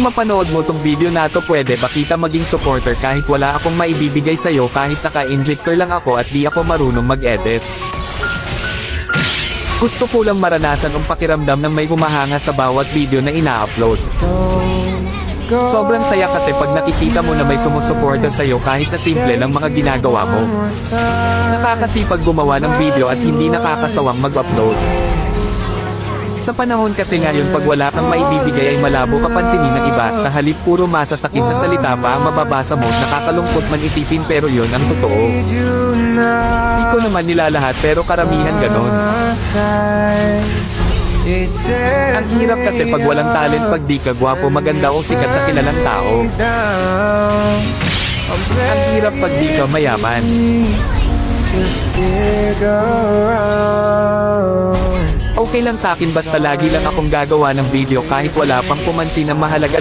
Mapanood mo tong video na to, pwede ba kita maging supporter kahit wala akong maibibigay sa'yo, kahit naka-injector lang ako at di ako marunong mag-edit. Gusto ko lang maranasan ang pakiramdam ng may humahanga sa bawat video na ina-upload. Sobrang saya kasi pag nakikita mo na may sumusuporta sa'yo kahit na simple lang mga ginagawa mo. Nakakasipag gumawa ng video at hindi nakakasawang mag-upload. Sa panahon kasi ngayon, pag wala kang maibibigay ay malabo ka pansinin ng iba, sa halip puro masasakit na salita pa ang mababasa mo, nakakalungkot man isipin pero yon ang totoo. Di ko naman nilalahat pero karamihan ganon. Ang hirap kasi pag walang talent, pag di ka gwapo, maganda o sikat na kilalang tao. Ang hirap pag di ka mayaman. Okay lang sa akin basta lagi lang akong gagawa ng video kahit wala pang pumansin ang mahalaga